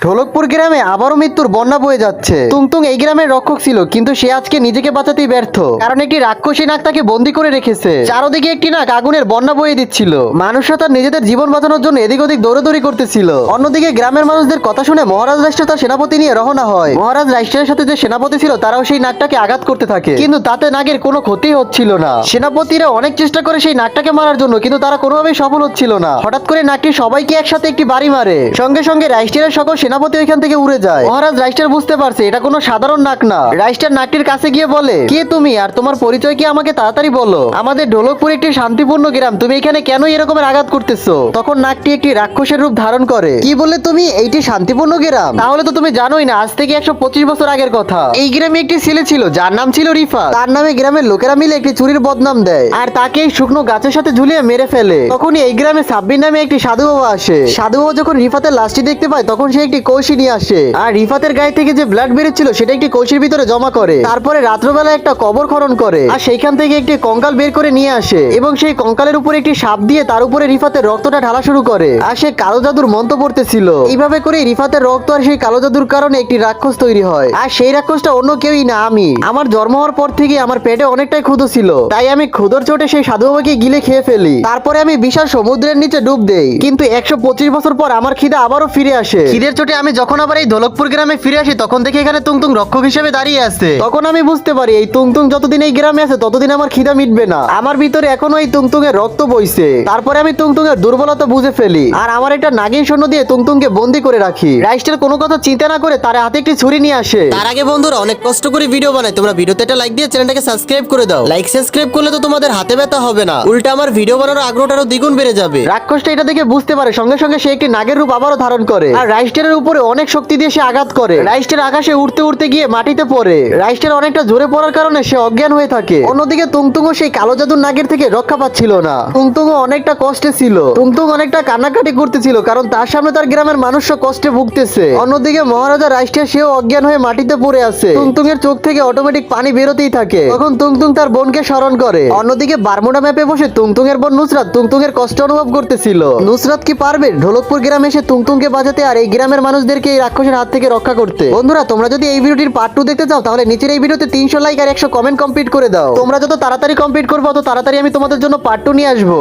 ঢোলকপুর গ্রামে আবারও মৃত্যুর বন্যা বয়ে যাচ্ছে। তুংতুং এই গ্রামের রক্ষক ছিল, কিন্তু সে আজকে নিজেকে বাঁচাতেই ব্যর্থ, কারণ একটি রাক্ষসী নাগ তাকে বন্দী করে রেখেছে। চারদিকে একটি নাগ আগুনের বন্যা বয়ে দিচ্ছিল। মানুষরা তার নিজেদের জীবন বাঁচানোর জন্য এদিক ওদিক দৌড়াদৌড়ি করতেছিল। অন্যদিকে গ্রামের মানুষদের কথা শুনে মহারাজ রাষ্ট্র তার সেনাপতি নিয়ে রওনা হয়। মহারাজ রাষ্ট্রের সাথে যে সেনাপতি ছিল তারাও সেই নাগটাকে আঘাত করতে থাকে, কিন্তু তাতে নাগের কোনো ক্ষতি হচ্ছিল না। সেনাপতিরা অনেক চেষ্টা করে সেই নাগটাকে মারার জন্য, কিন্তু তারা কোনোভাবেই সফল হচ্ছিল না। হঠাৎ করে নাগটি সবাইকে একসাথে একটি বাড়ি মারে। সঙ্গে সঙ্গে রাষ্ট্রের সকল সেনাপতি ওইখান থেকে উড়ে যায়। মহারাজ রাইস্টার বুঝতে পারছে এটা কোনো সাধারণ নাগ না। রাইস্টার নাগটির কাছে গিয়ে বলে, কে তুমি আর তোমার পরিচয় কি আমাকে তাড়াতাড়ি বলো। আমাদের ঢোলকপুর একটি শান্তিপূর্ণ গ্রাম, তুমি এখানে কেন এরকমের আঘাত করতেছো? তখন নাগটি একটি রাক্ষসের রূপ ধারণ করে। কি বলে তুমি? এইটি শান্তিপূর্ণ গ্রাম? তাহলে তো তুমি জানোই না, আজ থেকে 125 বছর আগের কথা। এই গ্রামে একটি ছেলে ছিল যার নাম ছিল রিফা। তার নামে গ্রামের লোকেরা মিলে একটি চুরির বদনাম দেয় আর তাকে এই শুকনো গাছের সাথে ঝুলিয়ে মেরে ফেলে। তখনই এই গ্রামে সাব্বির নামে একটি সাধু বাবা আসে। সাধু বাবা যখন রিফাতের লাশটি দেখতে পায় তখন সে একটি কলসি নিয়ে আসে আর রিফাতের গায়ে থেকে যে ব্লাড বেরোচ্ছিল সেটা একটি কলসির ভিতরে জমা করে। তারপরে রাত্রবেলা একটা কবর খনন করে আর সেইখান থেকে একটি কঙ্কাল বের করে নিয়ে আসে এবং সেই কঙ্কালের উপরে একটি সাপ দিয়ে তার উপরে রিফাতের রক্তটা ঢালা শুরু করে আর সে কালো জাদুর মন্ত্র পড়তেছিল। এইভাবে করে রিফাতের রক্ত আর সেই কালো জাদুর কারণে একটি রাক্ষস তৈরি হয়। আর সেই রাক্ষসটা অন্য কেউই না, আমি। আমার জন্ম হওয়ার পর থেকে আমার পেটে অনেকটাই ক্ষুধা ছিল, তাই আমি ক্ষুধার চোটে সেই সাধু বাবাকে গিলে খেয়ে ফেলি। তারপরে আমি বিশাল সমুদ্রের নিচে ডুব দেই, কিন্তু 125 বছর পর আমার খিদে আবারও ফিরে আসে। খিদের চোটে আমি যখন আবার এই ঢোলকপুর গ্রামে ফিরে আসি তখন দেখি এখানে তুংতুং রক্ষক হিসেবে দাঁড়িয়ে আছে। তখন আমি বুঝতে পারি এই তুংতুং যতদিন এই গ্রামে আছে ততদিন আমার খিদা মিটবে না। আমার ভিতরে এখনো এই তুংতুং এর রক্ত বইছে। তারপরে আমি তুংতুং এর দুর্বলতা বুঝে ফেলি আর আমার একটা নাগিন সৈন্য দিয়ে তুংতুংকে বন্দি করে রাখি। রাইস্টার কোনো কথা চিন্তা না করে তার হাতে একটি ছুরি নিয়ে আসে। তার আগে বন্ধুরা অনেক কষ্ট করে ভিডিও বানাই, তোমরা ভিডিওতে একটা লাইক দিয়ে চ্যানেলটাকে সাবস্ক্রাইব করে দাও। লাইক সাবস্ক্রাইব করলে তো তোমাদের হাতে ব্যথা হবে না, উল্টা আমার ভিডিও বানানোর আগ্রহটা আরো দ্বিগুণ বেড়ে যাবে। রাক্ষসটা এটা দেখে বুঝতে পারে, সঙ্গে সঙ্গে সে একটি নাগের রূপ আবারও ধারণ করে আর রাইস্টারের উপরে অনেক শক্তি দিয়ে সে আঘাত করে। রাইস্টার আকাশে উঠতে উঠতে গিয়ে মাটিতে পড়ে। রাইস্টার অনেকটা জোরে পড়ার কারণে সে অজ্ঞান হয়ে থাকে। অন্যদিকে তুংতুংও সেই কালো জাদুর নাগের থেকে রক্ষা পাচ্ছিল না। তুংতুংও অনেকটা কষ্টে ছিল। তুংতুং অনেকটা কান্নাকাটি করতেছিল, কারণ তার সামনে তার গ্রামের মানুষও কষ্টে ভুগতেছে। অন্যদিকে মহারাজা রাইস্টার সেও অজ্ঞান হয়ে মাটিতে পড়ে আছে। তুংতুং এর চোখ থেকে অটোমেটিক পানি বেরোতেই থাকে। তখন তুংতুং তার বোনকে স্মরণ করে। অন্যদিকে বারমুডা ম্যাপে বসে তুংতুং এর বোন নুসরাত তুংতুং এর কষ্ট অনুভব করতেছিল। নুসরাত কি পারবে ঢোলকপুর গ্রামে এসে তুংতুংকে বাঁচাতে আর এই গ্রামের মানুষদেরকে এই রাক্ষসের হাত থেকে রক্ষা করতে? বন্ধুরা, তোমরা যদি এই ভিডিওটির পার্ট 2 দেখতে চাও তাহলে নিচের এই ভিডিওতে 300 লাইক আর 100 কমেন্ট কমপ্লিট করে দাও। তোমরা যত তাড়াতাড়ি কমপ্লিট করবে তত তাড়াতাড়ি আমি তোমাদের জন্য পার্ট 2 নিয়ে আসবো।